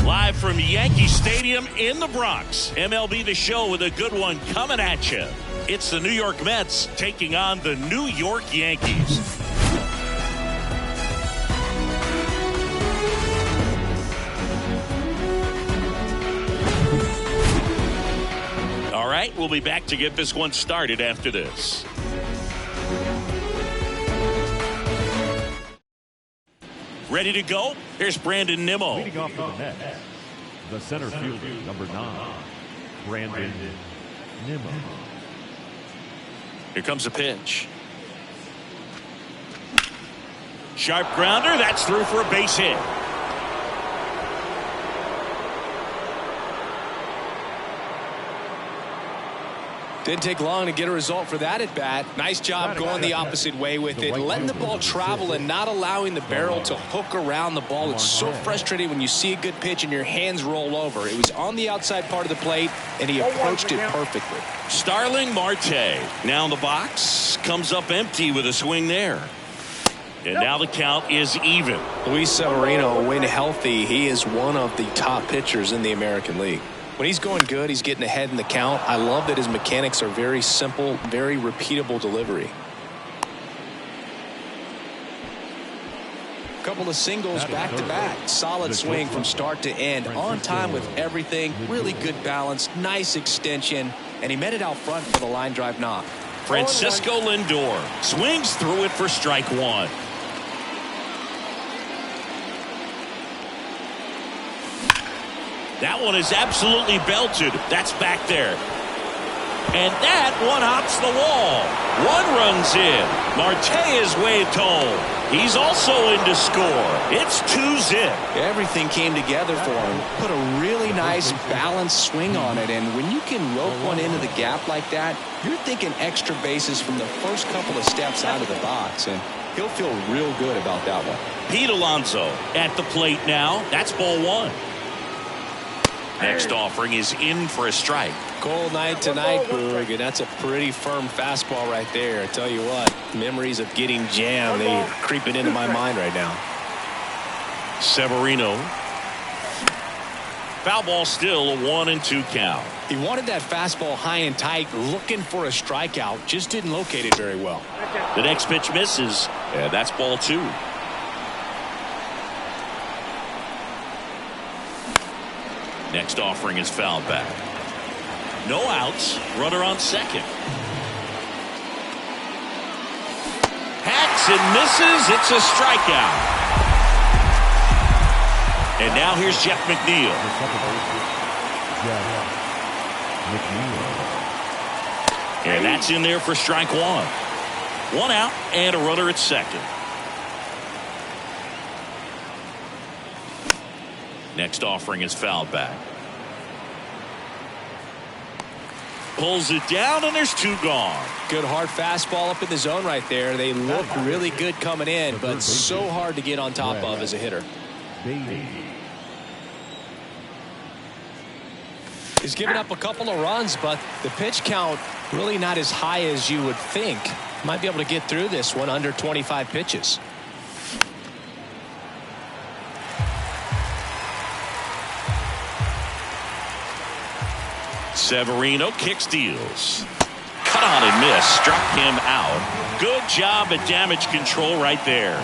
Live from Yankee Stadium in the Bronx, MLB The Show with a good one coming at you. It's the New York Mets taking on the New York Yankees. All right, we'll be back to get this one started after this. Ready to go? Here's Brandon Nimmo. Leading off for the Mets, the center fielder, number 9, Brandon Nimmo. Here comes a pitch. Sharp grounder. That's through for a base hit. Didn't take long to get a result for that at bat. Nice job going the opposite way with it, letting the ball travel and not allowing the barrel to hook around the ball. It's so frustrating when you see a good pitch and your hands roll over. It was on the outside part of the plate, and he approached it perfectly. Starling Marte now in the box, comes up empty with a swing there. And now the count is even. Luis Severino, when healthy, he is one of the top pitchers in the American League. When he's going good, he's getting ahead in the count. I love that his mechanics are very simple, very repeatable delivery. Couple of singles back-to-back. Solid swing from start to end. On time with everything. Really good balance. Nice extension. And he met it out front for the line drive knock. Francisco Lindor swings through it for strike one. That one is absolutely belted. That's back there. And that one hops the wall. One runs in. Marte is waved home. He's also in to score. It's 2-zip. Everything came together for him. Put a really nice balanced swing on it. And when you can rope one into the gap like that, you're thinking extra bases from the first couple of steps out of the box. And he'll feel real good about that one. Pete Alonso at the plate now. That's ball one. Next offering is in for a strike. Cold night tonight, Boog, and that's a pretty firm fastball right there. I tell you what, memories of getting jammed, they're creeping into my mind right now. Severino. Foul ball still, a 1-2 count. He wanted that fastball high and tight, looking for a strikeout, just didn't locate it very well. The next pitch misses, and that's ball two. Next offering is fouled back. No outs. Runner on second. Hacks and misses. It's a strikeout. And now here's Jeff McNeil. And that's in there for strike one. One out and a runner at second. Next offering is fouled back. Pulls it down, and there's two gone. Good hard fastball up in the zone right there. They look really good coming in, but so hard to get on top of as a hitter. He's given up a couple of runs, but the pitch count really not as high as you would think. Might be able to get through this one under 25 pitches. Severino kick steals. Cut on and miss. Struck him out. Good job at damage control right there.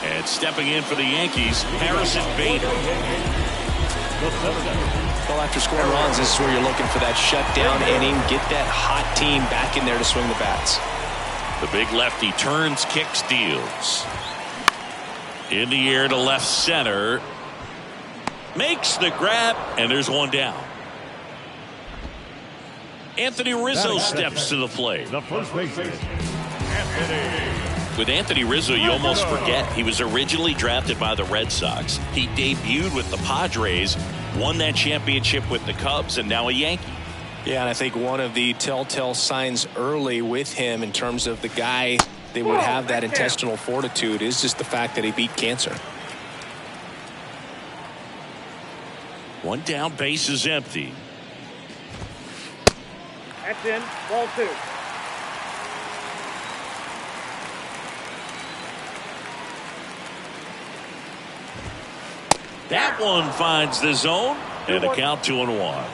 And stepping in for the Yankees, Harrison Bader. Well, after scoring runs, this is where you're looking for that shutdown inning. Get that hot team back in there to swing the bats. The big lefty turns, kick, steals. In the air to left center. Makes the grab, and there's one down. Anthony Rizzo steps to the plate. The first baseman, Anthony With Anthony Rizzo, you almost forget he was originally drafted by the Red Sox. He debuted with the Padres, won that championship with the Cubs, and now a Yankee. Yeah, and I think one of the telltale signs early with him in terms of the guy that would have that intestinal fortitude is just the fact that he beat cancer. One down, base is empty. That's in. Ball 2. That one finds the zone, and a count 2-1.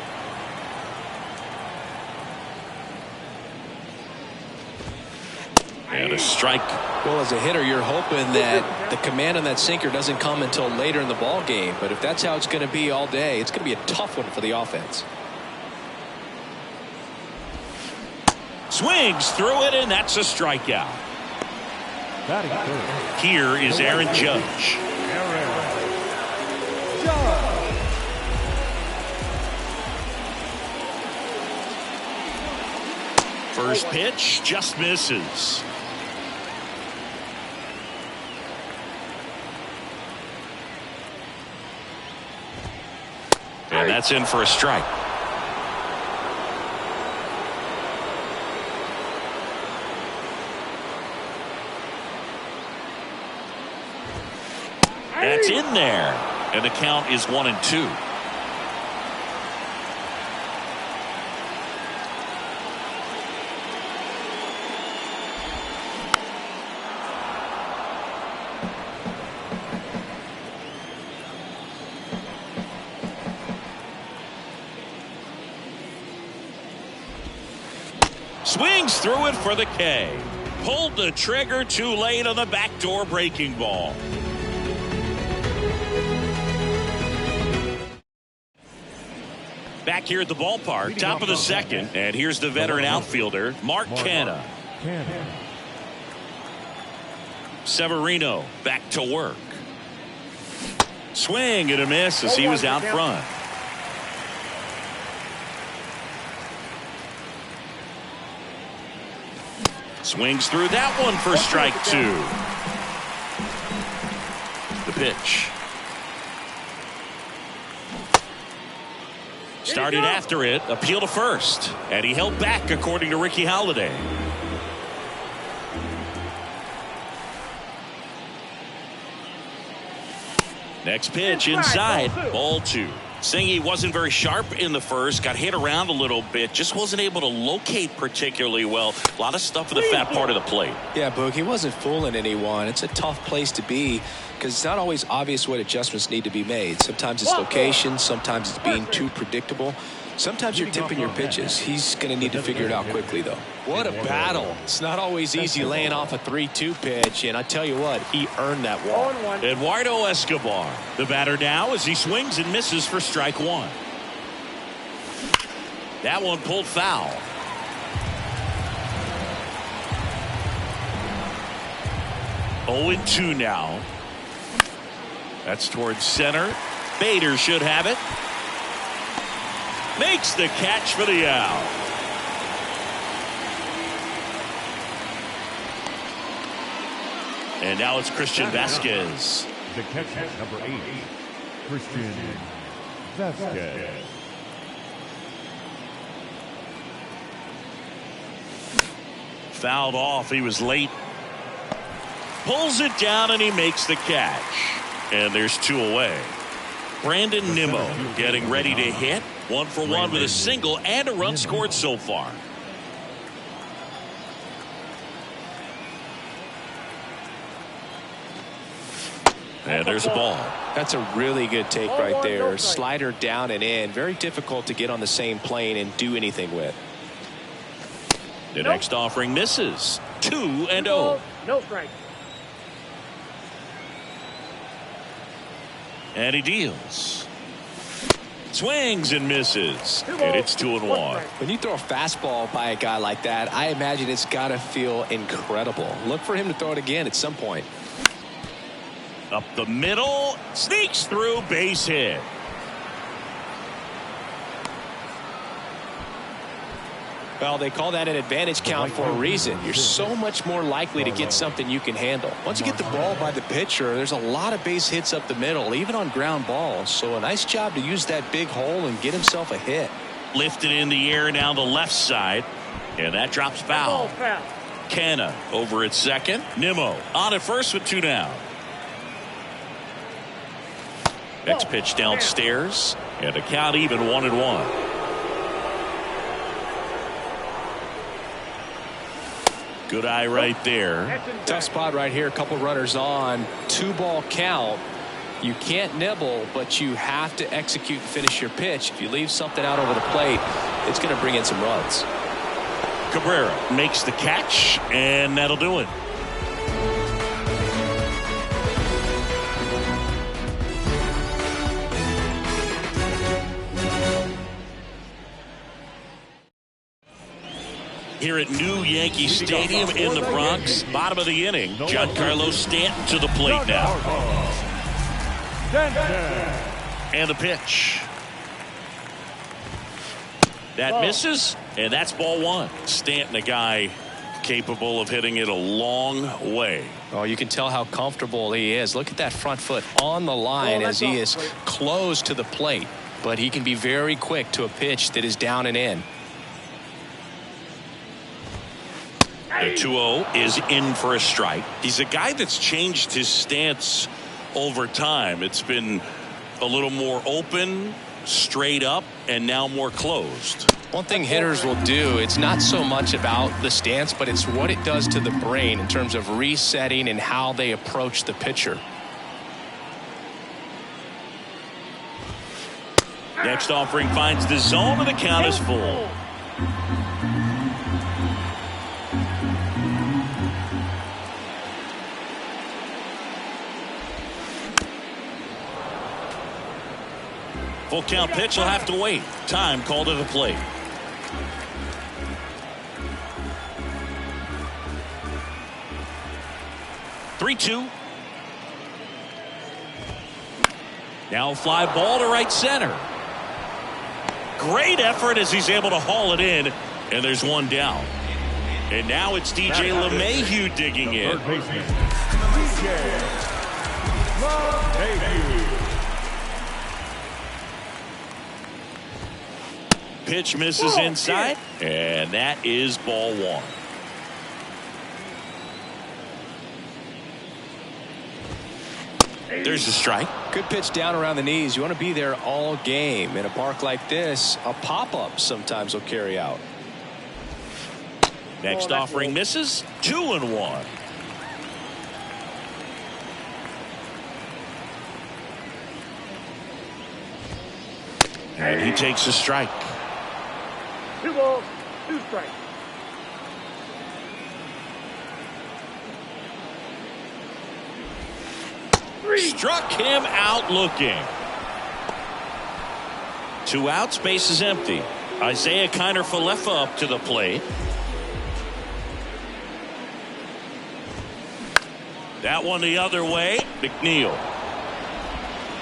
And a strike. Well, as a hitter, you're hoping that the command on that sinker doesn't come until later in the ball game. But if that's how it's going to be all day, it's going to be a tough one for the offense. Swings through it, and that's a strikeout. Here is Aaron Judge. First pitch just misses. And that's in for a strike. That's in there. And the count is 1-2. Swings through it for the K. Pulled the trigger too late on the backdoor breaking ball. Back here at the ballpark, top of the second, and here's the veteran outfielder, Mark Canha. Severino back to work. Swing and a miss as he was out front. Swings through that one for strike 2. The pitch. Started after it, appeal to first, and he held back according to Ricky Holiday. Next pitch inside, ball 2. Singy wasn't very sharp in the first, got hit around a little bit, just wasn't able to locate particularly well. A lot of stuff in the fat part of the plate. Yeah, Boog, he wasn't fooling anyone. It's a tough place to be because it's not always obvious what adjustments need to be made. Sometimes it's location, sometimes it's being too predictable. Sometimes you're tipping your pitches. He's going to need to figure it out quickly, though. What a battle. It's not always easy laying off a 3-2 pitch, and I tell you what, he earned that walk. Eduardo Escobar, the batter now as he swings and misses for strike 1. That one pulled foul. Oh, 0-2 now. That's towards center. Bader should have it. Makes the catch for the out. And now it's Christian Vasquez. The catcher, number 8, Christian Vasquez. Fouled off. He was late. Pulls it down and he makes the catch. And there's 2 away. Brandon Nimmo getting ready to hit. 1 for 1 with a single and a run scored so far. And there's a ball. That's a really good take right there. Slider down and in. Very difficult to get on the same plane and do anything with. The next offering misses. 2-0. No strike. And he deals. Swings and misses. And it's 2-1. When you throw a fastball by a guy like that, I imagine it's got to feel incredible. Look for him to throw it again at some point. Up the middle. Sneaks through, base hit. Well, they call that an advantage count for a reason. You're so much more likely to get something you can handle. Once you get the ball by the pitcher, there's a lot of base hits up the middle, even on ground balls. So a nice job to use that big hole and get himself a hit. Lifted in the air down the left side, and that drops foul. Canna over at second. Nimmo on at first with 2 down. Next pitch downstairs, and a count even 1-1. Good eye right there. Tough spot right here. A couple runners on. 2-ball count. You can't nibble, but you have to execute and finish your pitch. If you leave something out over the plate, it's going to bring in some runs. Cabrera makes the catch, and that'll do it. Here at New Yankee Stadium in the Bronx, bottom of the inning, Giancarlo Stanton to the plate now. And the pitch. That misses, and that's ball 1. Stanton, a guy capable of hitting it a long way. Oh, you can tell how comfortable he is. Look at that front foot on the line as he is close to the plate. But he can be very quick to a pitch that is down and in. The 2-0 is in for a strike. He's a guy that's changed his stance over time. It's been a little more open, straight up, and now more closed. One thing hitters will do, it's not so much about the stance, but it's what it does to the brain in terms of resetting and how they approach the pitcher. Next offering finds the zone, and the count is full. Full count pitch will have to wait. Time called to the plate. Three-two. Now fly ball to right center. Great effort as he's able to haul it in, and there's one down. And now it's DJ LeMahieu digging in. Pitch misses inside, and that is ball 1. There's the strike. Good pitch down around the knees. You want to be there all game. In a park like this, a pop-up sometimes will carry out. Next offering misses. 2-1. And he takes a strike. 2 balls, 2 strikes. Struck him out looking. 2 outs, base is empty. Isaiah Kiner-Falefa up to the plate. That one the other way. McNeil.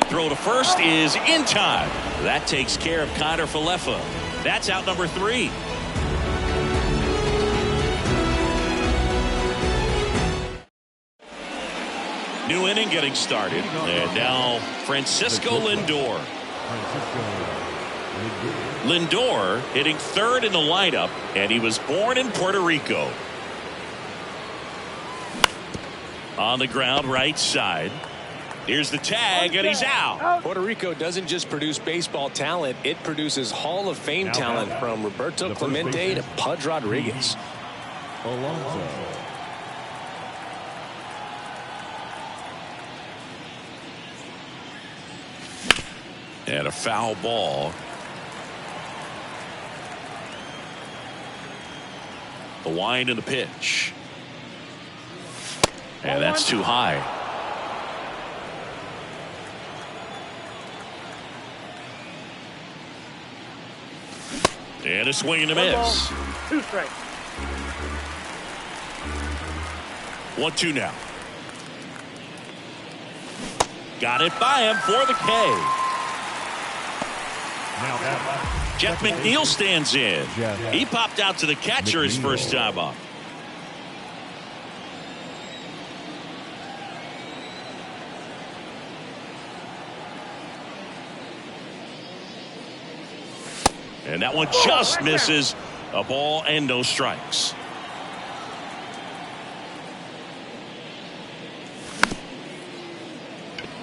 Throw to first is in time. That takes care of Kiner-Falefa. That's out number 3. New inning getting started. And now Francisco Lindor. Lindor hitting 3rd in the lineup, and he was born in Puerto Rico. On the ground right side. Here's the tag, and he's out. Puerto Rico doesn't just produce baseball talent, it produces Hall of Fame talent from Roberto Clemente to Pudge Rodriguez. Alonso. And a foul ball. The wind and the pitch. And that's too high. And a swing and a miss. 2 strikes. 1-2 now. Got it by him for the K. Jeff McNeil stands in. He popped out to the catcher his first time up. And that one just misses. A ball and no strikes.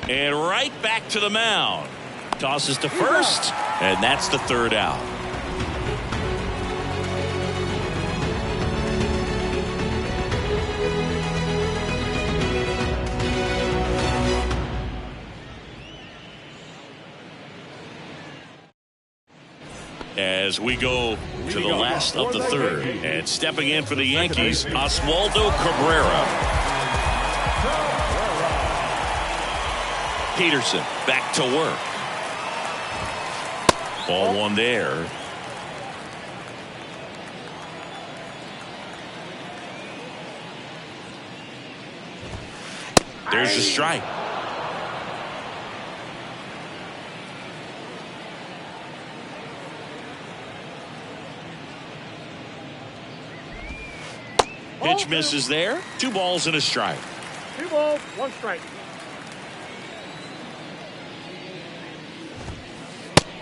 And right back to the mound. Tosses to first, and that's the third out. As we go to the last of the third, and stepping in for the Yankees, Oswaldo Cabrera. Peterson back to work. Ball one there. There's a strike. Pitch misses there. 2 balls and a strike. 2 balls, 1 strike.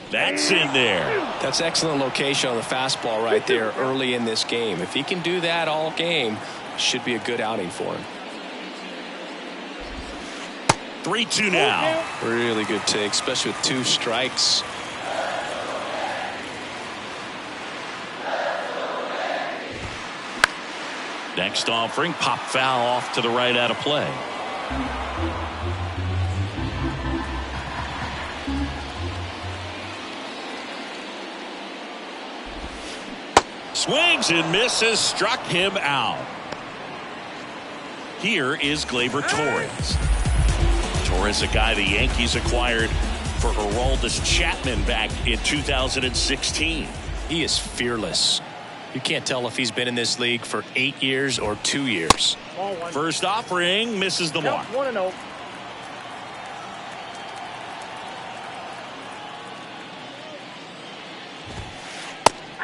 That's in there. That's excellent location on the fastball right there early in this game. If he can do that all game, should be a good outing for him. 3-2 now. Really good take, especially with 2 strikes. Next offering, pop foul off to the right out of play. Swings and misses, struck him out. Here is Gleyber Torres. Torres, a guy the Yankees acquired for Aroldis Chapman back in 2016. He is fearless. You can't tell if he's been in this league for 8 years or 2 years. First offering misses the mark. 1-0.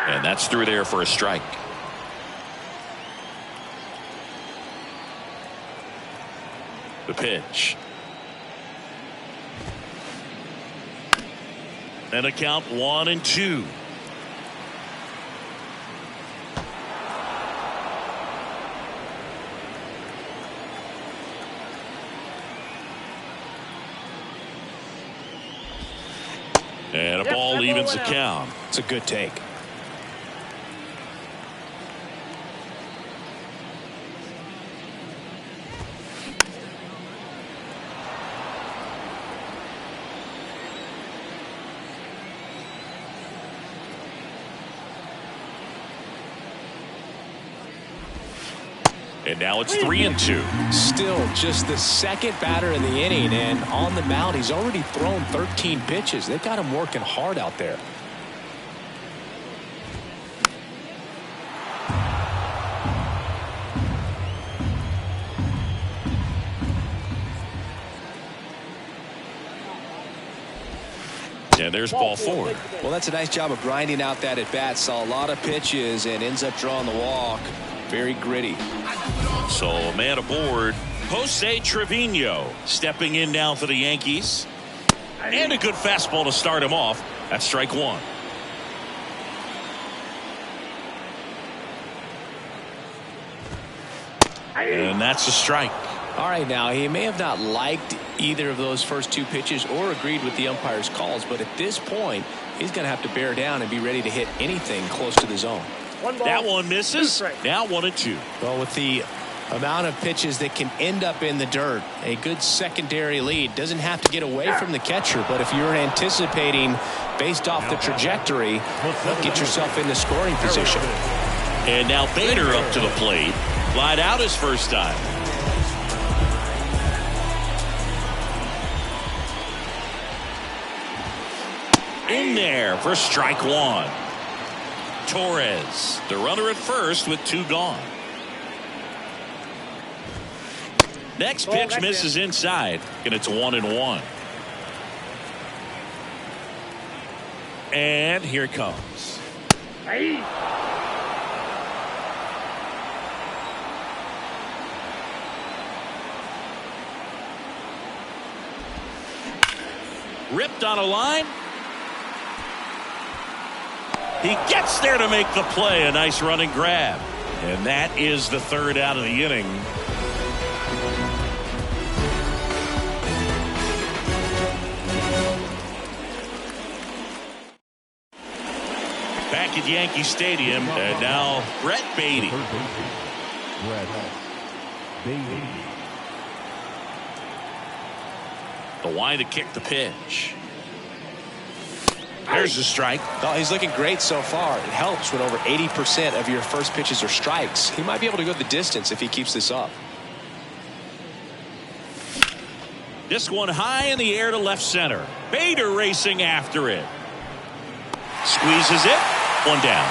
And that's through there for a strike. The pitch. And a count 1-2. And a ball evens the count. It's a good take. And now it's 3-2. Still just the second batter in the inning, and on the mound he's already thrown 13 pitches. They've got him working hard out there. And there's ball 4. Well, that's a nice job of grinding out that at bat. Saw a lot of pitches and ends up drawing the walk. Very gritty. So a man aboard, Jose Trevino, stepping in now for the Yankees. And a good fastball to start him off. That's strike 1. And that's a strike. All right, now he may have not liked either of those first 2 pitches or agreed with the umpire's calls, but at this point he's going to have to bear down and be ready to hit anything close to the zone. That one misses. Now 1-2. Well, with the amount of pitches that can end up in the dirt, a good secondary lead. Doesn't have to get away from the catcher, but if you're anticipating based off the trajectory, get yourself into scoring position. And now Bader up to the plate. Lied out his first time. In there for strike 1. Torres, the runner at first with 2 gone. Next pitch misses inside, and it's 1-1. And here it comes. Hey. Ripped on a line. He gets there to make the play. A nice running grab. And that is the third out of the inning. Back at Yankee Stadium, and now Brett Beatty. The line to kick the pitch. There's the strike. Oh, he's looking great so far. It helps when over 80% of your first pitches are strikes. He might be able to go the distance if he keeps this up. This one high in the air to left center. Bader racing after it. Squeezes it. One down.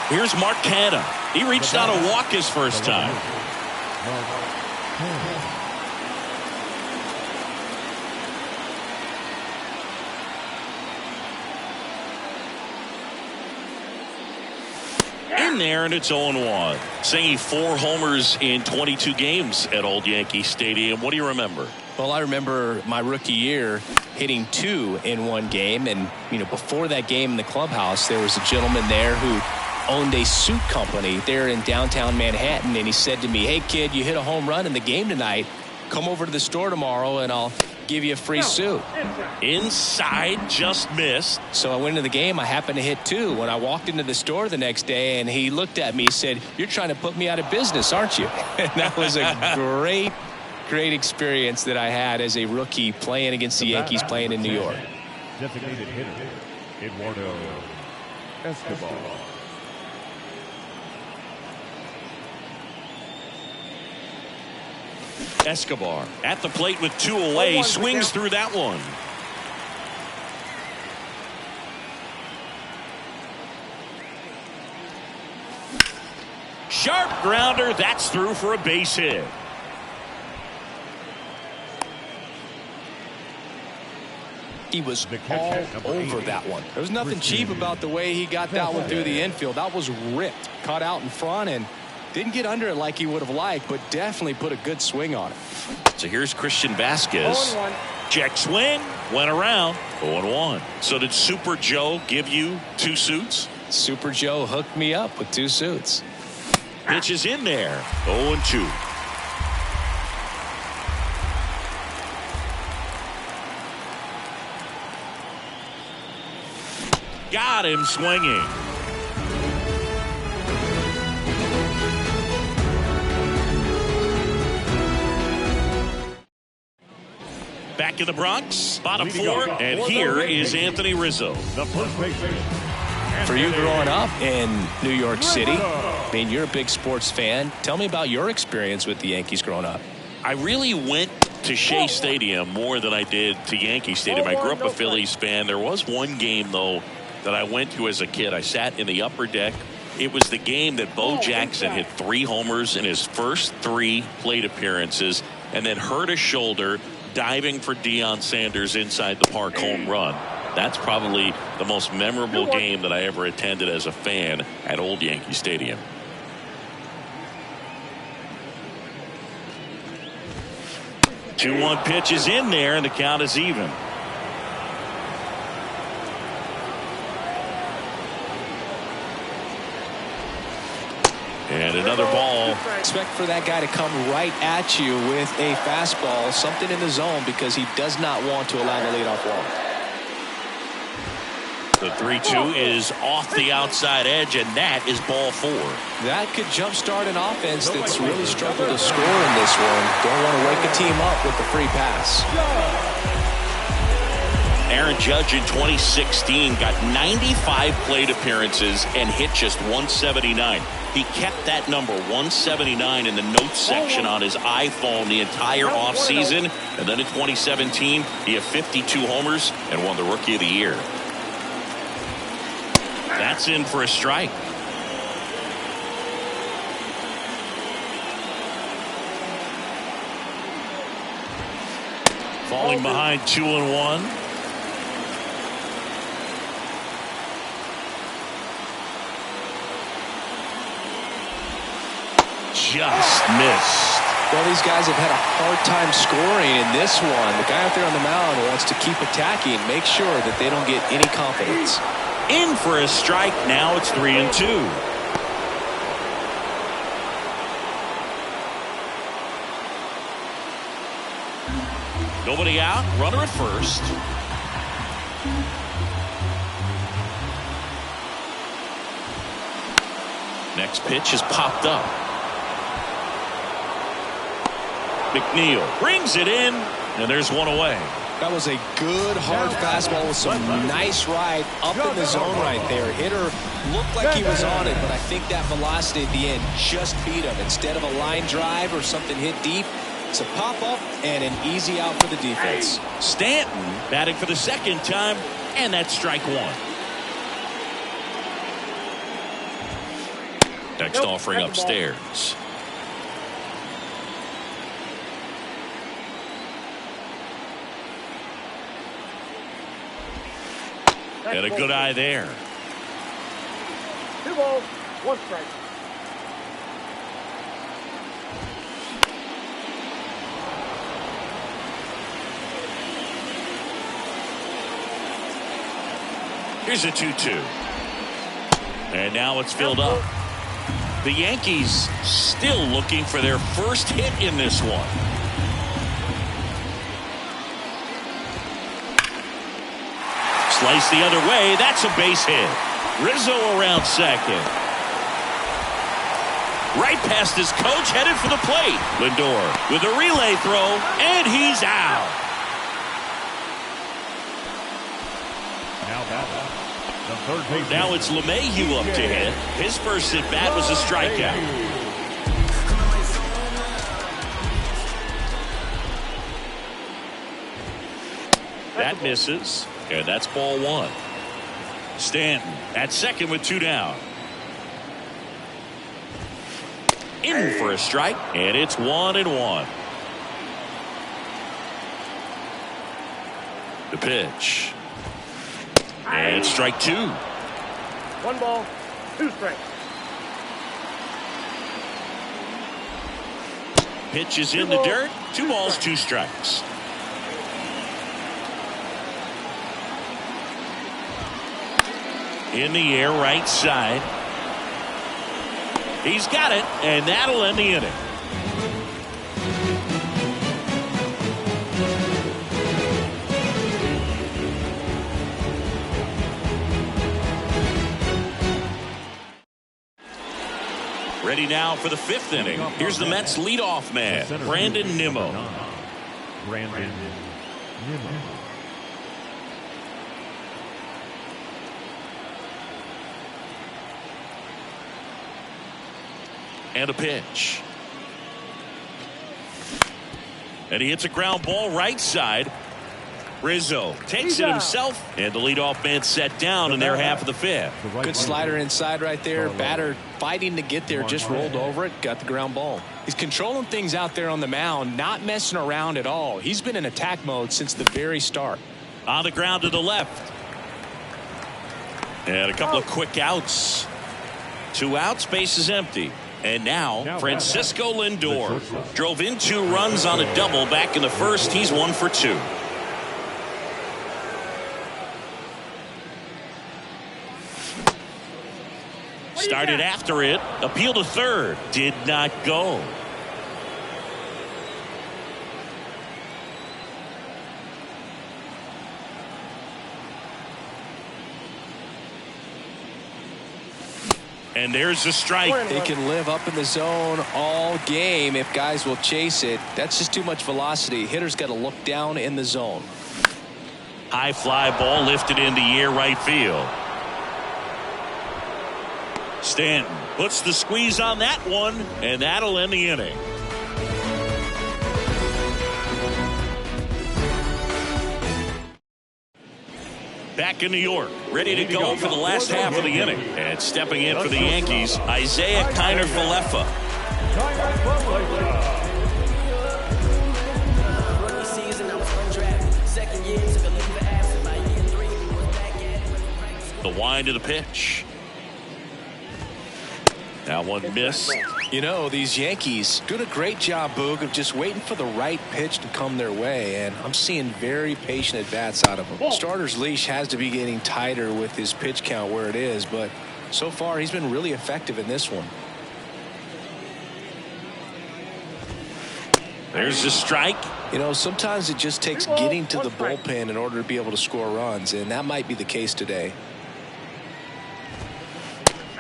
Here's Mark Canha. He reached out to walk his first time. In there, and it's 0-1. Saying 4 homers in 22 games at Old Yankee Stadium. What do you remember? Well, I remember my rookie year hitting 2 in one game. And, you know, before that game in the clubhouse, there was a gentleman there who owned a suit company there in downtown Manhattan. And he said to me, hey, kid, you hit a home run in the game tonight. Come over to the store tomorrow and I'll give you a free suit. Inside, just missed. So I went into the game. I happened to hit 2. When I walked into the store the next day, and he looked at me and said, you're trying to put me out of business, aren't you? And that was a great experience that I had as a rookie playing against the Yankees, playing in New York. Designated hitter, Eduardo Escobar. Escobar at the plate with 2 away. Swings through that one. Sharp grounder. That's through for a base hit. He was all over that one. There was nothing cheap about the way he got that one through the infield. That was ripped. Caught out in front and didn't get under it like he would have liked, but definitely put a good swing on it. So here's Christian Vasquez. Check swing. Went around. 0-1. So did Super Joe give you 2 suits? Super Joe hooked me up with 2 suits. Pitch is in there. 0-2. Got him swinging. Back in the Bronx, bottom 4, and here is Anthony Rizzo. The first baseman. For you growing up in New York City, I mean, you're a big sports fan. Tell me about your experience with the Yankees growing up. I really went to Shea Stadium more than I did to Yankee Stadium. I grew up a Phillies fan. There was one game, though, that I went to as a kid. I sat in the upper deck. It was the game that Bo Jackson hit 3 homers in his first 3 plate appearances and then hurt his shoulder diving for Deion Sanders inside the park home run. That's probably the most memorable game that I ever attended as a fan at Old Yankee Stadium. The 2-1 pitch is in there, and the count is even. And another ball. Expect for that guy to come right at you with a fastball, something in the zone, because he does not want to allow the leadoff walk. The 3-2 is off the outside edge, and that is ball 4. That could jumpstart an offense that's really struggled to score in this one. Don't want to wake a team up with the free pass. Aaron Judge in 2016 got 95 plate appearances and hit just 179. He kept that number 179 in the notes section on his iPhone the entire offseason. And then in 2017, he had 52 homers and won the Rookie of the Year. That's in for a strike. Falling behind 2-1. just missed. Well, these guys have had a hard time scoring in this one. The guy out there on the mound wants to keep attacking, make sure that they don't get any confidence. In for a strike. Now it's 3-2. Nobody out. Runner at first. Next pitch is popped up. McNeil brings it in, and there's one away. That was a good hard fastball with some nice ride up in the zone right there. Hitter looked like he was on it, but I think that velocity at the end just beat him. Instead of a line drive or something hit deep, it's a pop-up and an easy out for the defense. Stanton batting for the second time, and that's strike one. Next offering upstairs. And a good eye there. 2 balls, 1 strike. Here's a 2-2. And now it's filled up. The Yankees still looking for their first hit in this one. Slice the other way. That's a base hit. Rizzo around second. Right past his coach, headed for the plate. Lindor with a relay throw, and he's out. Now it's LeMahieu up to hit. His first at bat was a strikeout. That misses, and that's ball one. Stanton at second with 2 down. In for a strike, and it's 1-1. The pitch. And strike 2. 1 ball, 2 strikes. Pitch is in the dirt. 2 balls, 2 strikes. In the air, right side. He's got it, and that'll end the inning. Ready now for the 5th inning. Here's the Mets leadoff man, Brandon Nimmo. Brandon Nimmo. And a pitch. And he hits a ground ball right side. Rizzo takes it himself, and the leadoff man set down in their half of the 5th. Good slider inside right there. Batter fighting to get there, just rolled over it, got the ground ball. He's controlling things out there on the mound, not messing around at all. He's been in attack mode since the very start. On the ground to the left. And a couple of quick outs. 2 outs, base is empty. And now Francisco Lindor drove in 2 runs on a double back in the first. He's 1 for 2. Started after it. Appeal to third. Did not go. And there's a strike. They can live up in the zone all game if guys will chase it. That's just too much velocity. Hitter's got to look down in the zone. High fly ball lifted in the air, right field. Stanton puts the squeeze on that one, and that'll end the inning. Back in New York, ready to go for the last half of the inning. And stepping in for the Yankees, Isaiah Kiner-Falefa. The wind of the pitch. Now one missed You know, these Yankees doing a great job, Boog, of just waiting for the right pitch to come their way, and I'm seeing very patient at-bats out of them. Starter's leash has to be getting tighter with his pitch count where it is, but so far he's been really effective in this one. There's the strike. You know, sometimes it just takes getting to the bullpen in order to be able to score runs, and that might be the case today.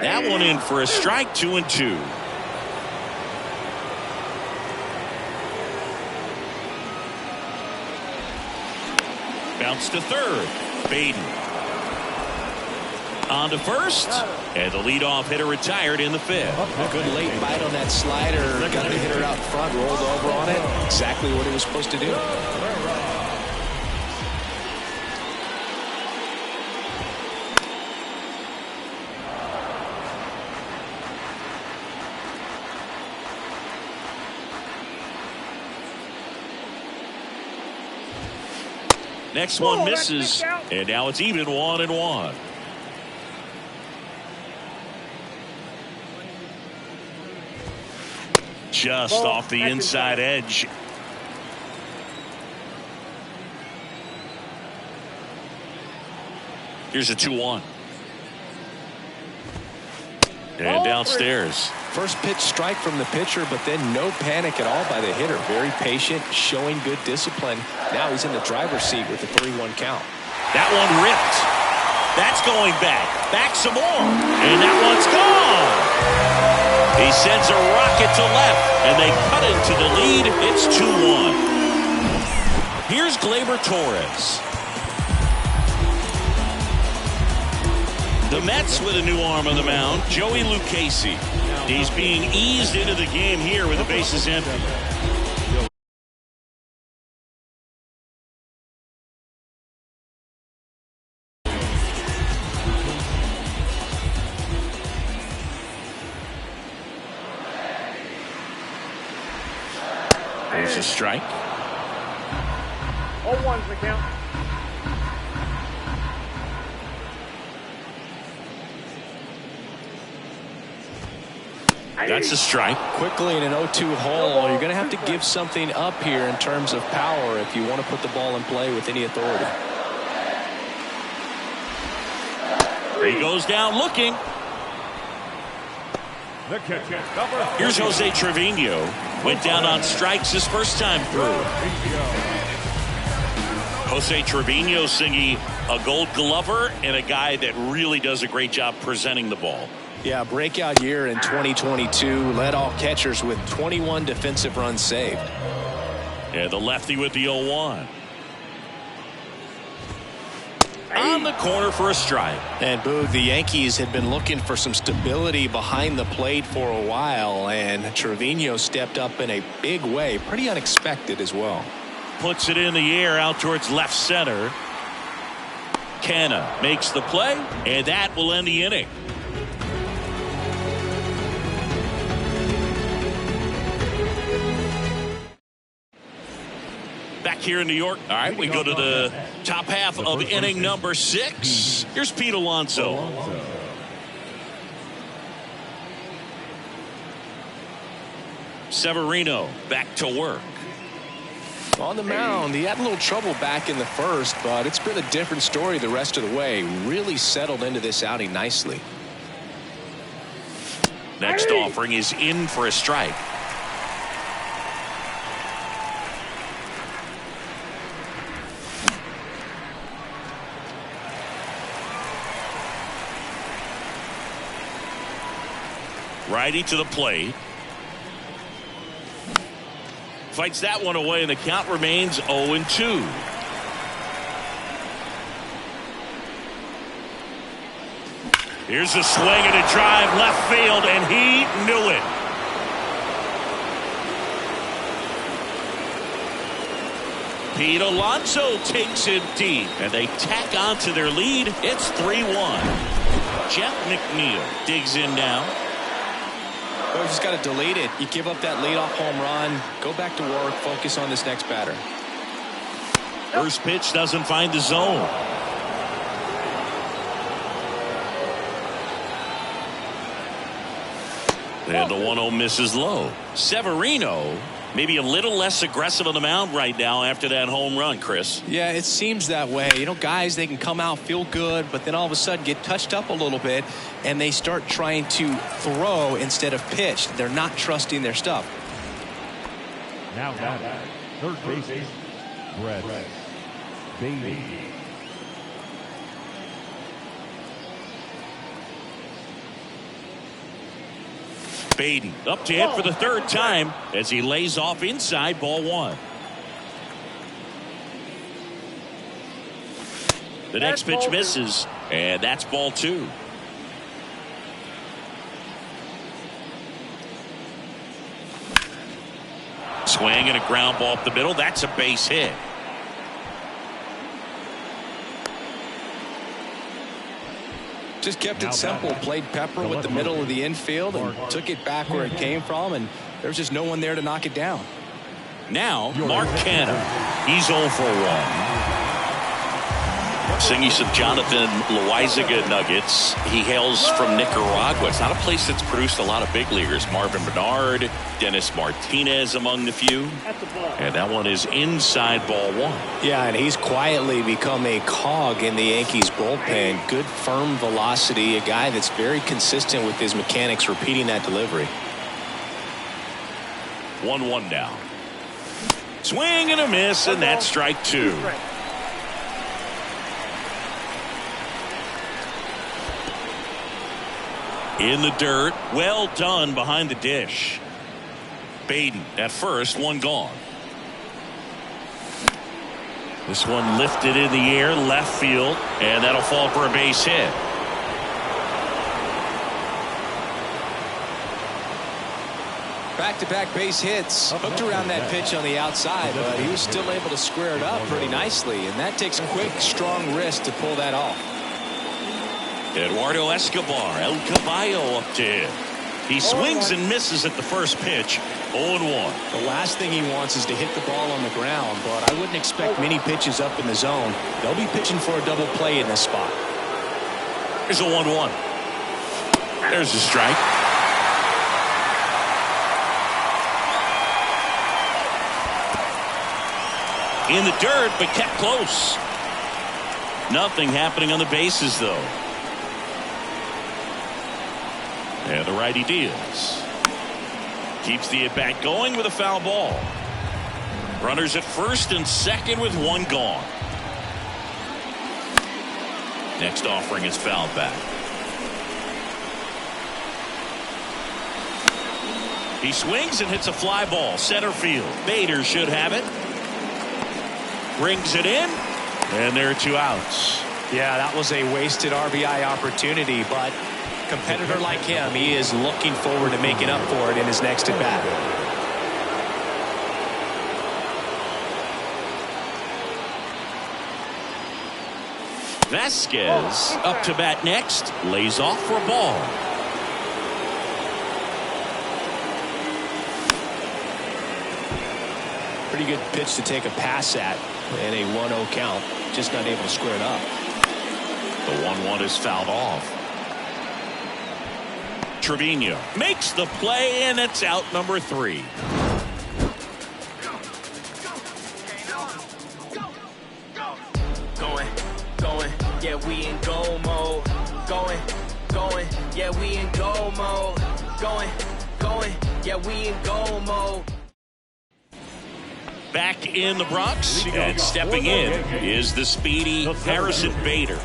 That one in for a strike, 2-2. Bounce to third. Baden. On to first. And the leadoff hitter retired in the fifth. A good late bite on that slider. Got the hitter out front, rolled over on it. Exactly what he was supposed to do. Next one misses, and now it's even 1-1. Just off the inside edge. Here's a 2-1. And downstairs. First pitch strike from the pitcher, but then no panic at all by the hitter. Very patient, showing good discipline. Now he's in the driver's seat with the 3-1 count. That one ripped. That's going back. Back some more. And that one's gone. He sends a rocket to left, and they cut into the lead. It's 2-1. Here's Gleyber Torres. The Mets with a new arm on the mound, Joey Lucchesi. He's being eased into the game here with the bases empty. There's a strike. 0-1's the count. That's a strike. Quickly in an 0-2 hole, you're going to have to give something up here in terms of power if you want to put the ball in play with any authority. He goes down looking. Here's Jose Trevino. Went down on strikes his first time through. Jose Trevino singing a Gold Glover and a guy that really does a great job presenting the ball. Yeah, breakout year in 2022. Led all catchers with 21 defensive runs saved. Yeah, the lefty with the 0-1. On the corner for a strike. And Boog, the Yankees had been looking for some stability behind the plate for a while, and Trevino stepped up in a big way. Pretty unexpected as well. Puts it in the air out towards left center. Canna makes the play, and that will end the inning. Back here in New York. All right, we go to the top half of inning number 6. Here's Pete Alonso. Severino back to work. On the mound, he had a little trouble back in the first, but it's been a different story the rest of the way. Really settled into this outing nicely. Next offering is in for a strike. Righty to the plate. Fights that one away, and the count remains 0-2. Here's a swing and a drive left field, and he knew it. Pete Alonso takes it deep, and they tack on to their lead. It's 3-1. Jeff McNeil digs in now. Well, you just got to delete it. You give up that leadoff home run. Go back to work. Focus on this next batter. First pitch doesn't find the zone. And the 1-0 misses low. Severino maybe a little less aggressive on the mound right now after that home run, Chris. Yeah, it seems that way. You know, guys, they can come out, feel good, but then all of a sudden get touched up a little bit, and they start trying to throw instead of pitch. They're not trusting their stuff. Now batting, third baseman, Brett Bailey. Baden up to hit for the third time as he lays off inside, ball one. The next pitch misses, and that's ball two. Swing and a ground ball up the middle. That's a base hit. Just kept it simple, played pepper with the middle of the infield and took it back where it came from, and there's just no one there to knock it down. Now, Mark Canha. He's 0 for 1. Singing some Jonathan Loaizaga nuggets. He hails from Nicaragua. It's not a place that's produced a lot of big leaguers. Marvin Bernard, Dennis Martinez among the few. And that one is inside, ball one. Yeah, and he's quietly become a cog in the Yankees bullpen. Good firm velocity, a guy that's very consistent with his mechanics, repeating that delivery. 1-1 now. Swing and a miss, and that's strike two. In the dirt, well done behind the dish. Baden at first, one gone. This one lifted in the air, left field, and that'll fall for a base hit. Back-to-back base hits. Hooked around that pitch on the outside, but he was still able to square it up pretty nicely, and that takes quick, strong wrist to pull that off. Eduardo Escobar, El Caballo up to hit. He swings and misses at the first pitch, 0-1. The last thing he wants is to hit the ball on the ground, but I wouldn't expect many pitches up in the zone. They'll be pitching for a double play in this spot. Here's a 1-1. There's a strike. In the dirt, but kept close. Nothing happening on the bases, though. And the righty deals. Keeps the at-bat going with a foul ball. Runners at first and second with one gone. Next offering is fouled back. He swings and hits a fly ball. Center field. Bader should have it. Brings it in. And there are two outs. Yeah, that was a wasted RBI opportunity, but competitor like him, he is looking forward to making up for it in his next at bat. Vasquez up to bat next, lays off for a ball. Pretty good pitch to take a pass at in a 1-0 count, just not able to square it up. The 1-1 is fouled off. Trevino makes the play, and it's out number 3. Going, yeah, we in go mode. Going, yeah, we in go mode. Going, yeah, we in go mode. Back in the Bronx, and stepping in is the speedy Harrison Bader.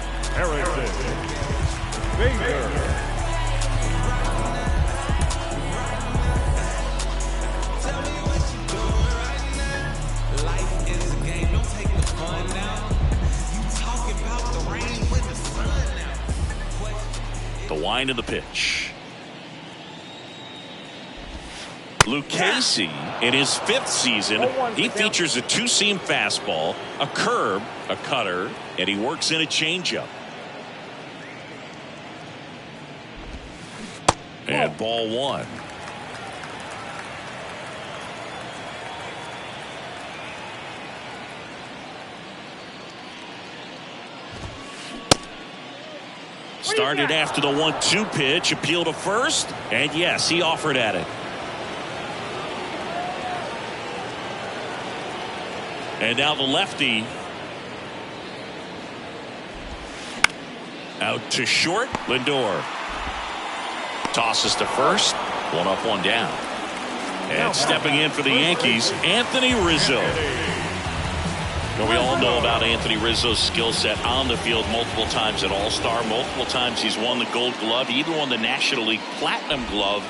The wind of the pitch. Luke Casey, in his 5th season, he features a two-seam fastball, a curve, a cutter, and he works in a changeup. And ball one. Started after the 1-2 pitch, appeal to first, and yes, he offered at it. And now the lefty. Out to short, Lindor. Tosses to first, 1 up, 1 down. And stepping in for the Yankees, Anthony Rizzo. Well, we all know about Anthony Rizzo's skill set on the field. Multiple times at All-Star, multiple times he's won the Gold Glove. He even won the National League Platinum Glove.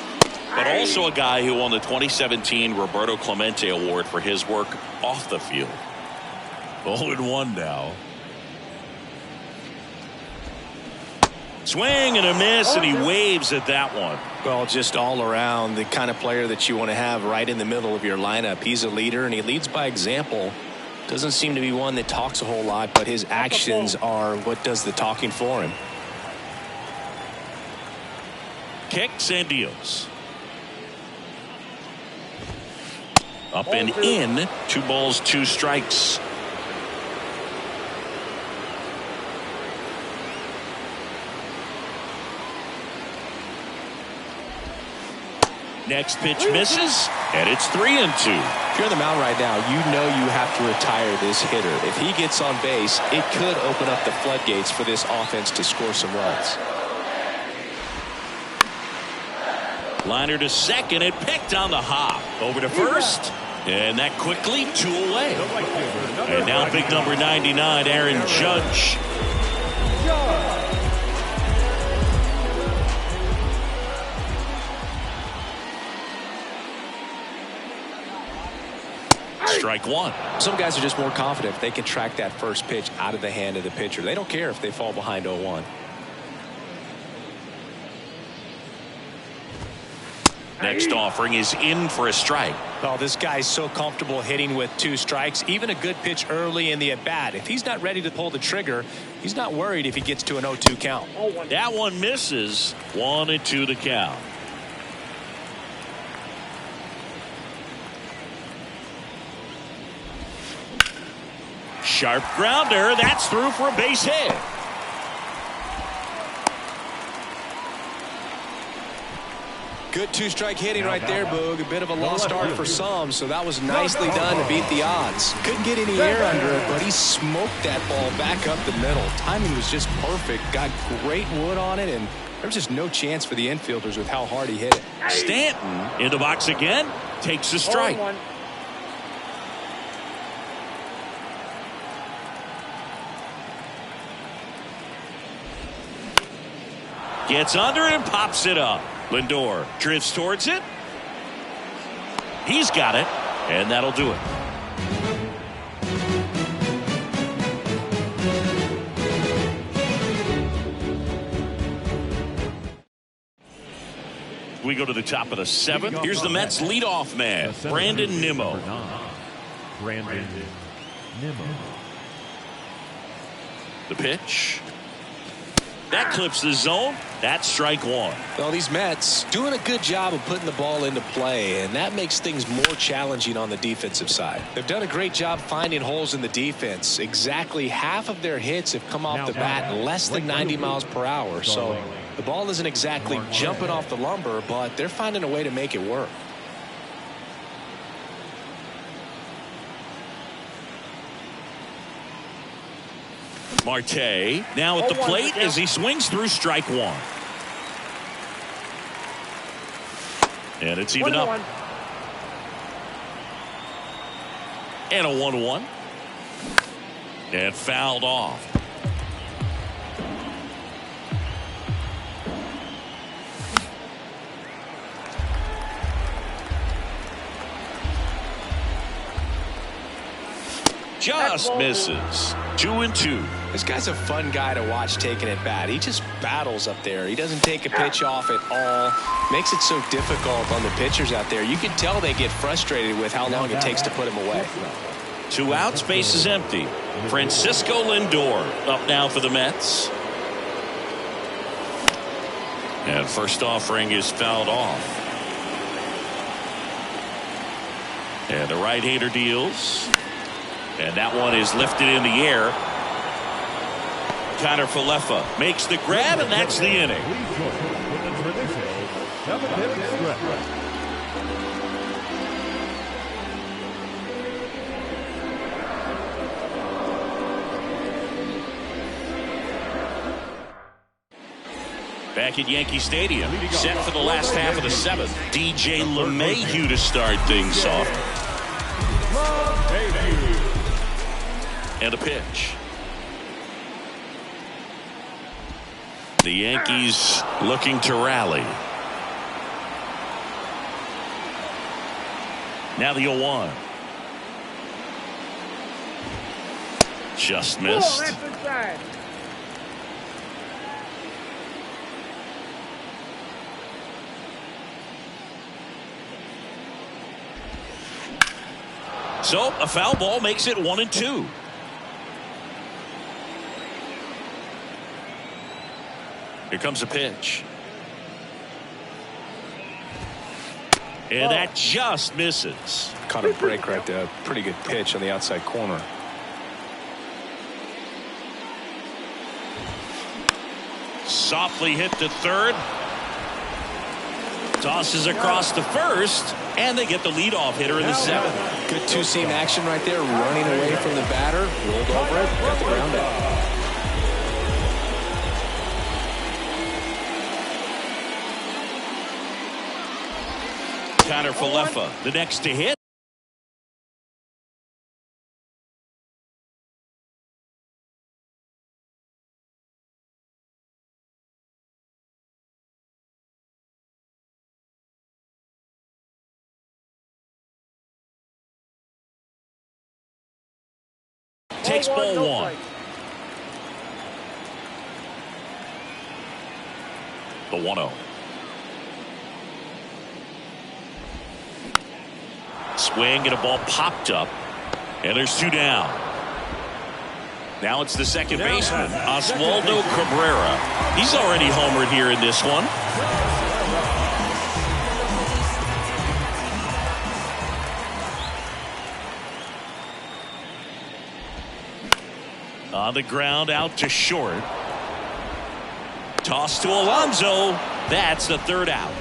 But also a guy who won the 2017 Roberto Clemente Award for his work off the field. 0-1 now. Swing and a miss, and he waves at that one. Well, just all around the kind of player that you want to have right in the middle of your lineup. He's a leader, and he leads by example. Doesn't seem to be one that talks a whole lot, but his actions are what does the talking for him. Kicks and deals. Up and in. 2 balls, 2 strikes. Next pitch misses, and it's 3-2. If you're on the mound right now, you know you have to retire this hitter. If he gets on base, it could open up the floodgates for this offense to score some runs. Liner to second, and picked on the hop. Over to first, and that quickly 2 away. And now big number 99, Aaron Judge. Strike 1. Some guys are just more confident if they can track that first pitch out of the hand of the pitcher. They don't care if they fall behind 0-1. Next offering is in for a strike. Oh, this guy's so comfortable hitting with 2 strikes. Even a good pitch early in the at-bat. If he's not ready to pull the trigger, he's not worried if he gets to an 0-2 count. That one misses. 1-2 the count. Sharp grounder. That's through for a base hit. Good 2-strike hitting right there, Boog. A bit of a lost start for some, so that was nicely done to beat the odds. Couldn't get any air under it, but he smoked that ball back up the middle. Timing was just perfect. Got great wood on it, and there's just no chance for the infielders with how hard he hit it. Stanton in the box again. Takes a strike. Gets under it and pops it up. Lindor drifts towards it. He's got it, and that'll do it. We go to the top of the 7th. Here's the Mets leadoff man, Brandon Nimmo. Brandon Nimmo. The pitch. That clips the zone. That's strike 1. Well, these Mets doing a good job of putting the ball into play, and that makes things more challenging on the defensive side. They've done a great job finding holes in the defense. Exactly half of their hits have come off the bat less than 90 miles per hour. So the ball isn't exactly jumping off the lumber, but they're finding a way to make it work. Marte now at the plate as he swings through strike 1. And it's even up. And a 1-1. And fouled off. Just misses. 2-2. This guy's a fun guy to watch taking at bat. He just battles up there. He doesn't take a pitch off at all. Makes it so difficult on the pitchers out there. You can tell they get frustrated with how long it takes to put him away. 2 outs, base is empty. Francisco Lindor up now for the Mets. And first offering is fouled off. And the right-hander deals. And that one is lifted in the air. Connor Falefa makes the grab, and that's the inning. Please join us with the traditional 7-inning stretch. Back at Yankee Stadium, set for the last half of the seventh. DJ LeMahieu to start things off. And a pitch. The Yankees looking to rally. Now the 0-1. Just missed. That's inside. So a foul ball makes it 1-2. Here comes a pitch. And that just misses. Caught a break right there. Pretty good pitch on the outside corner. Softly hit to third. Tosses across to first. And they get the leadoff hitter in the seventh. Good two-seam action right there. Running away from the batter. Rolled over it. Got the ground out. Connor Falefa, the next to hit. Takes ball one. The 1-0. Swing and a ball popped up. And there's two down. Now it's the second baseman, Oswaldo Cabrera. He's already homered here in this one. On the ground out to short. Toss to Alonso. That's the third out.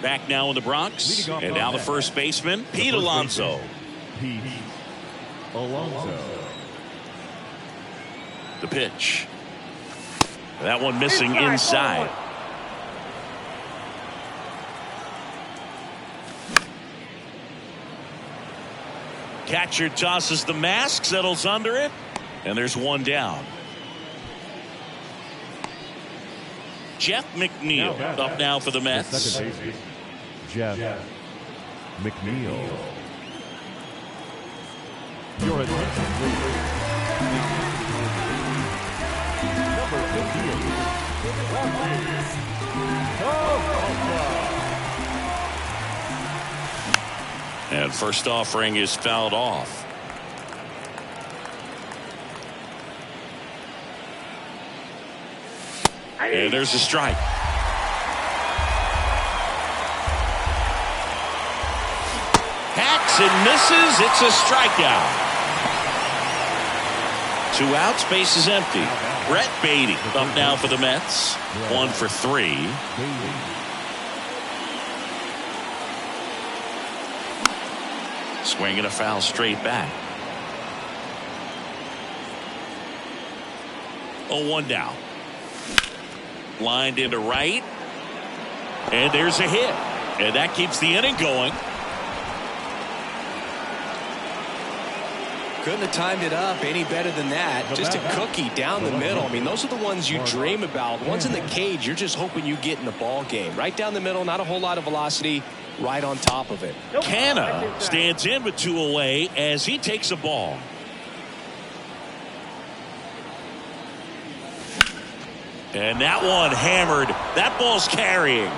Back now in the Bronx. And now the first baseman, Pete Alonso. Pete Alonso. The pitch. That one missing inside. Catcher tosses the mask, settles under it, and there's one down. Jeff McNeil up now for the Mets. Second baseman, Jeff McNeil. Your attention, please. Number 58. And first offering is fouled off. And there's a strike. Hacks and misses. It's a strikeout. 2 outs, base is empty. Brett Beatty up now for the Mets. 1 for 3. Swing and a foul straight back. 0-1 down. Lined into right. And there's a hit. And that keeps the inning going. Couldn't have timed it up any better than that. Just a cookie down the middle. I mean, those are the ones you dream about. Ones in the cage, you're just hoping you get in the ball game. Right down the middle, not a whole lot of velocity. Right on top of it. Canna stands in with 2 away as he takes a ball. And that one hammered. That ball's carrying.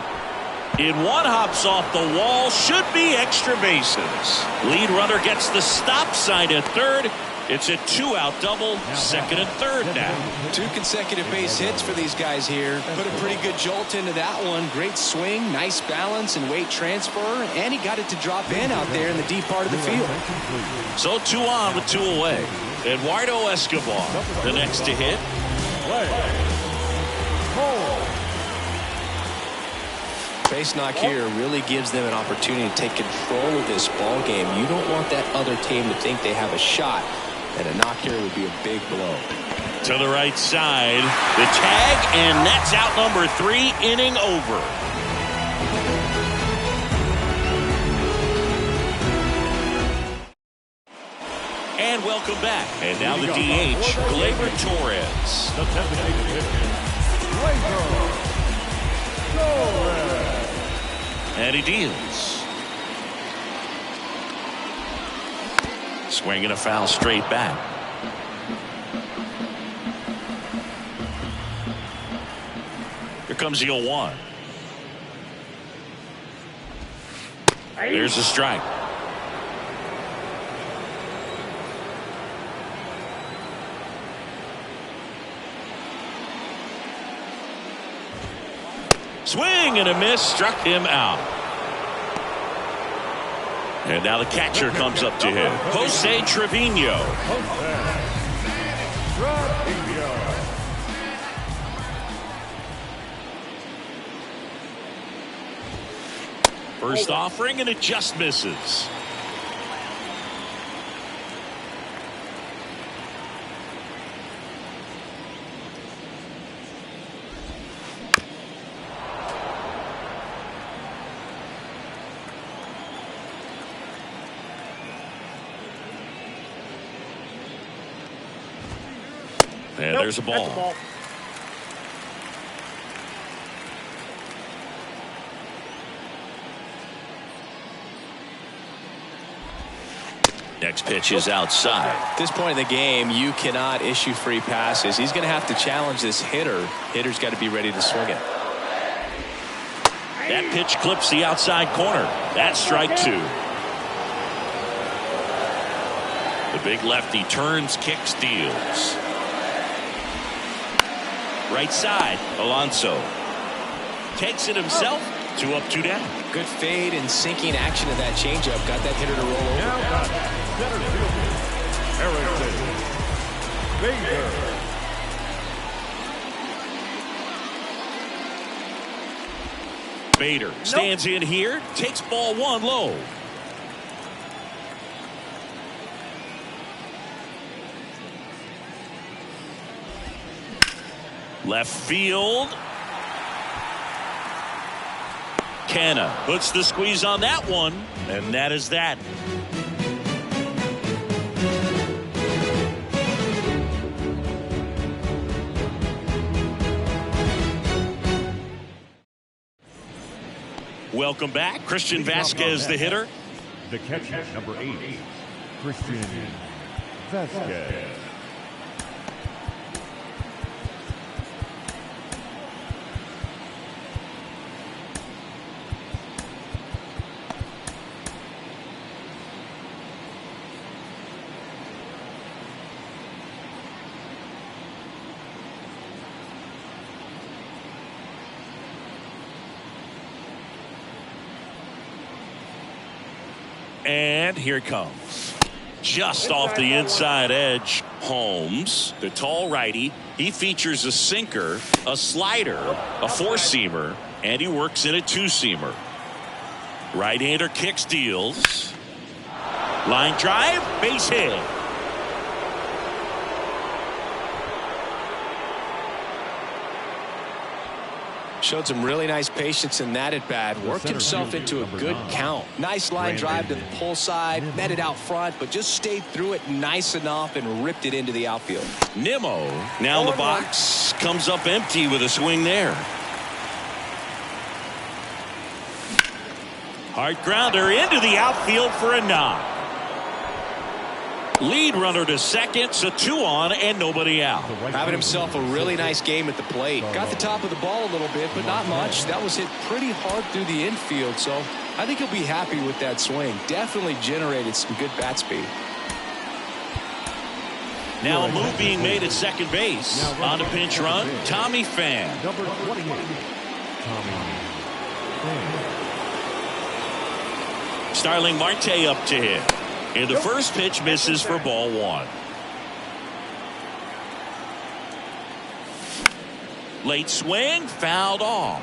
In one hops off the wall. Should be extra bases. Lead runner gets the stop sign at third. It's a 2-out double, second and third now. 2 consecutive base hits for these guys here. Put a pretty good jolt into that one. Great swing, nice balance and weight transfer, and he got it to drop in out there in the deep part of the field. So 2 on with 2 away. Eduardo Escobar, the next to hit. Base knock here really gives them an opportunity to take control of this ball game. You don't want that other team to think they have a shot, and a knock here would be a big blow. To the right side, the tag, and that's out number 3, inning over. And welcome back. And now the DH, Gleyber Torres. The designated hitter, Gleyber Torres. And he deals. Swinging a foul straight back. Here comes the 0-1. There's a strike. Swing and a miss, struck him out. And now the catcher comes up to him, Jose Trevino. First offering, and it just misses. And there's a ball. Next pitch is outside. At this point in the game, you cannot issue free passes. He's going to have to challenge this hitter. Hitter's got to be ready to swing it. That pitch clips the outside corner. That's strike 2. The big lefty turns, kicks, deals. Right side, Alonso takes it himself. 2 up, 2 down. Good fade and sinking action of that changeup. Got that hitter to roll over. Now center fielder, Bader stands in here, takes ball 1 low. Left field. Canna puts the squeeze on that one, and that is that. Welcome back. Christian Vasquez, the hitter. The catcher, number 8, Christian Vasquez. And here it comes. Just off the inside edge. Holmes, the tall righty. He features a sinker, a slider, a 4-seamer, and he works in a 2-seamer. Right-hander kicks, deals. Line drive, base hit. Showed some really nice patience in that at bat. Worked himself into a good count. Nice line drive to the pull side. Met it out front, but just stayed through it nice enough and ripped it into the outfield. Nimmo now in the box. Comes up empty with a swing there. Hard grounder into the outfield for a knock. Lead runner to second, so 2 on and nobody out. Having himself a really nice game at the plate. Got the top of the ball a little bit, but not much. That was hit pretty hard through the infield, so I think he'll be happy with that swing. Definitely generated some good bat speed. Now a move being made at second base. On to pinch run, Tommy Pham. Number 28, Tommy Pham. Starling Marte up to hit. And the first pitch misses for ball one. Late swing, fouled off.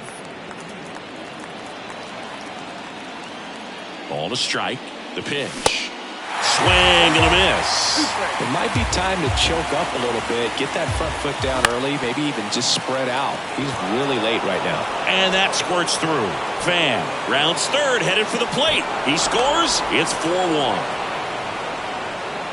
Ball to strike. The pitch. Swing and a miss. It might be time to choke up a little bit, get that front foot down early, maybe even just spread out. He's really late right now. And that squirts through. Pham rounds third, headed for the plate. He scores. It's 4-1.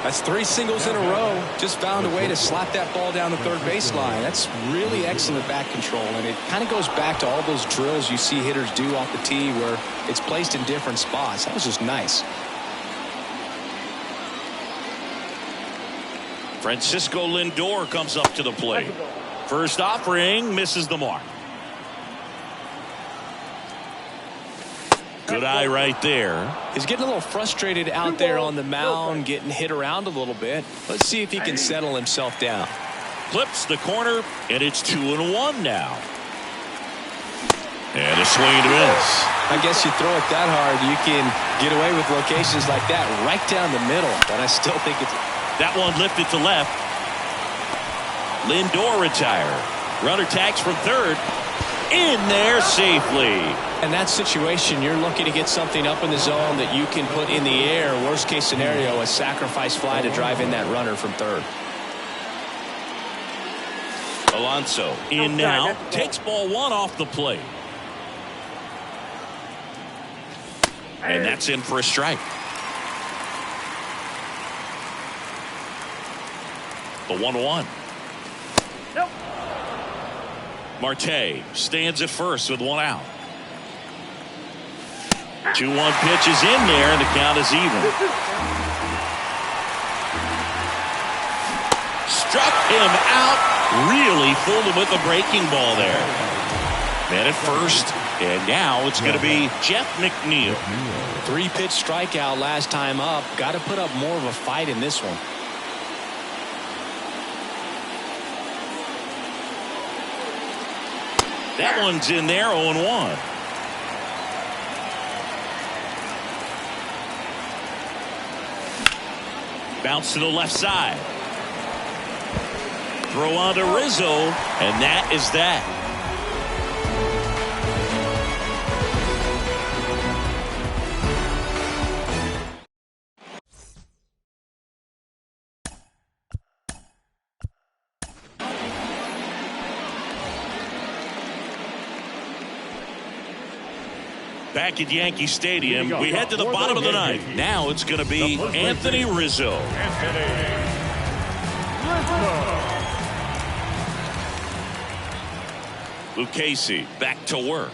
That's 3 singles in a row. Just found a way to slap that ball down the third baseline. That's really excellent bat control, and it kind of goes back to all those drills you see hitters do off the tee where it's placed in different spots. That was just nice. Francisco Lindor comes up to the plate. First offering, misses the mark. Good eye right there. He's getting a little frustrated out there on the mound, getting hit around a little bit. Let's see if he can settle himself down. Flips the corner, and it's 2-1 now. And a swing and a miss. I guess you throw it that hard, you can get away with locations like that right down the middle. But I still think it's... That one lifted to left. Lindor retired. Runner tags from third. In there safely. In that situation, you're looking to get something up in the zone that you can put in the air. Worst case scenario, a sacrifice fly to drive in that runner from third. Alonso in now. Takes ball one off the plate. And that's in for a strike. The 1-1. Nope. Marte stands at first with one out. 2-1 pitch is in there, and the count is even. Struck him out. Really fooled him with a breaking ball there. Man at first, and now it's going to be Jeff McNeil. 3-pitch strikeout last time up. Got to put up more of a fight in this one. That one's in there, 0-1. Bounce to the left side. Throw on to Rizzo, and that is that. Back at Yankee Stadium, we head to the bottom of the ninth. Now it's going to be Anthony Rizzo. Lucchesi back to work.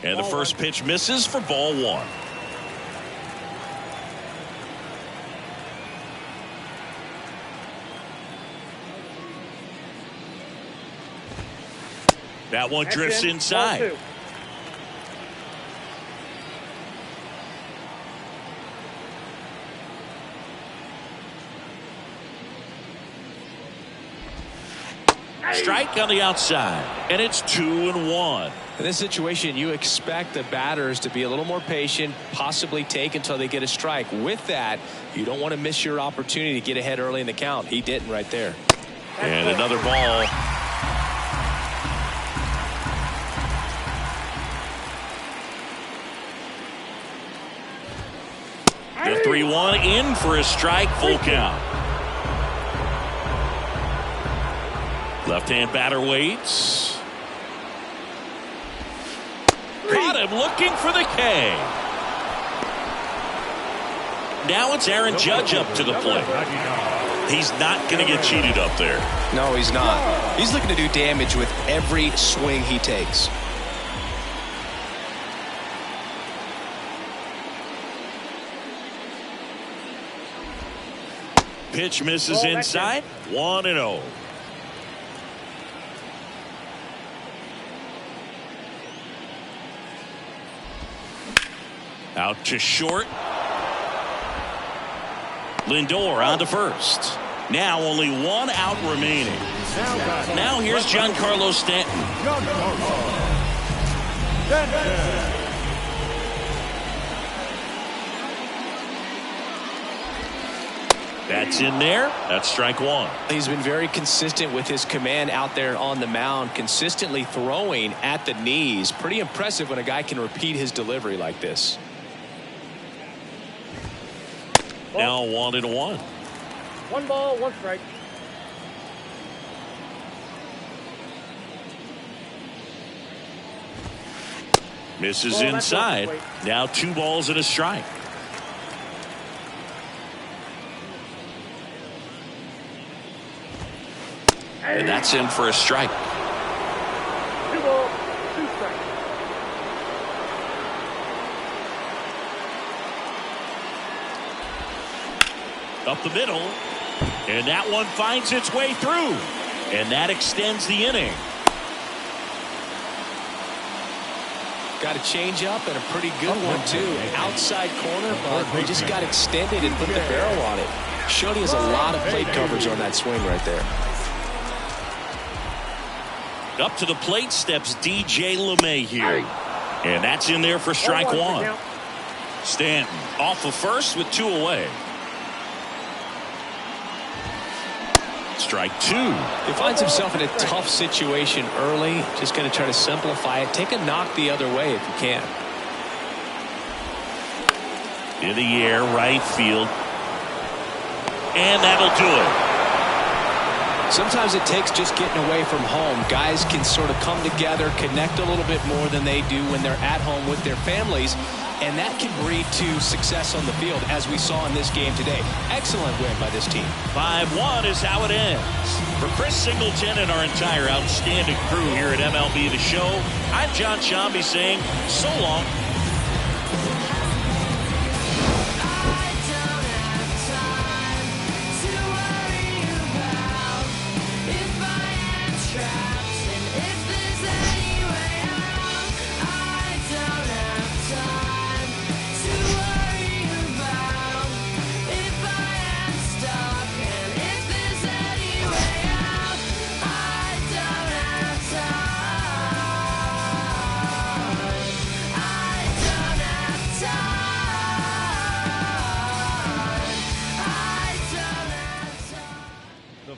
And the first pitch misses for ball one. That one drifts inside. Strike on the outside, and it's 2-1. In this situation, you expect the batters to be a little more patient, possibly take until they get a strike. With that, you don't want to miss your opportunity to get ahead early in the count. He didn't right there. And another ball. The 3-1 in for a strike, full count. Left-hand batter waits. Caught him looking for the K. Now it's Aaron Judge up to the plate. He's not going to get cheated up there. No, he's not. He's looking to do damage with every swing he takes. Pitch misses inside. 1-0. Out to short. Lindor on to first. Now only one out remaining. Now here's Giancarlo Stanton. That's in there. That's strike one. He's been very consistent with his command out there on the mound, consistently throwing at the knees. Pretty impressive when a guy can repeat his delivery like this. Now 1-1. 1 ball, 1 strike. Misses inside. Now 2 balls and a strike. And that's in for a strike. 2 balls, 2 strikes. Up the middle. And that one finds its way through. And that extends the inning. Got a change up and a pretty good one too. Outside corner, but he just got extended and put the barrel on it. Showed he has a lot of plate coverage on that swing right there. Up to the plate steps DJ LeMahieu. And that's in there for strike one. Stanton off of first with 2 away. Strike 2. He finds himself in a tough situation early. Just going to try to simplify it. Take a knock the other way if you can. In the air, right field. And that'll do it. Sometimes it takes just getting away from home. Guys can sort of come together, connect a little bit more than they do when they're at home with their families. And that can breed to success on the field, as we saw in this game today. Excellent win by this team. 5-1 is how it ends. For Chris Singleton and our entire outstanding crew here at MLB The Show, I'm John Shambi saying so long.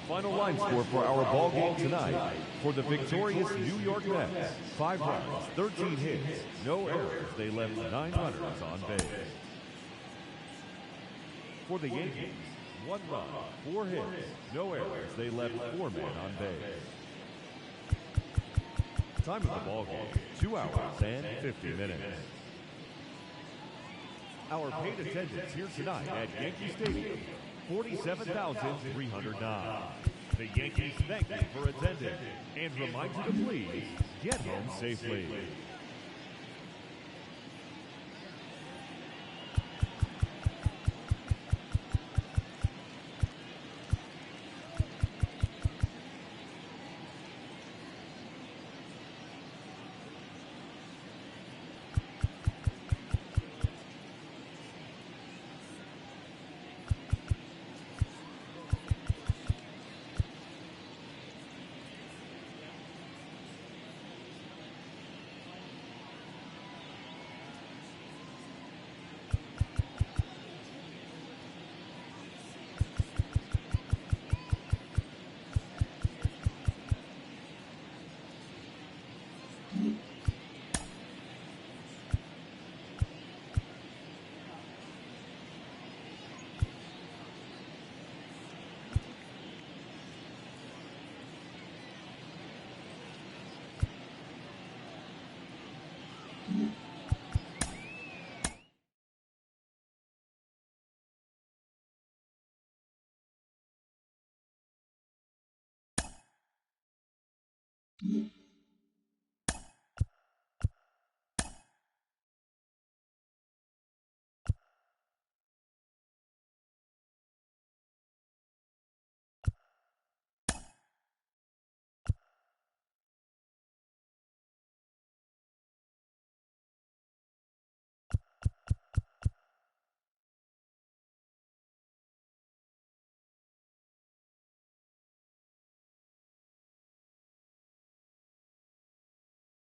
Final line score for our ball game tonight. For the victorious New York Mets, 5 runs, 13 hits, no errors. They left 9 runners on base. For the Yankees, 1 run, 4 hits, no errors. They left 4 men on base. Time of the ball game, 2 hours and 50 minutes. Our paid attendance here tonight at Yankee Stadium, 47,309. The Yankees thank you for attending and remind you to please get home safely. Mm-hmm.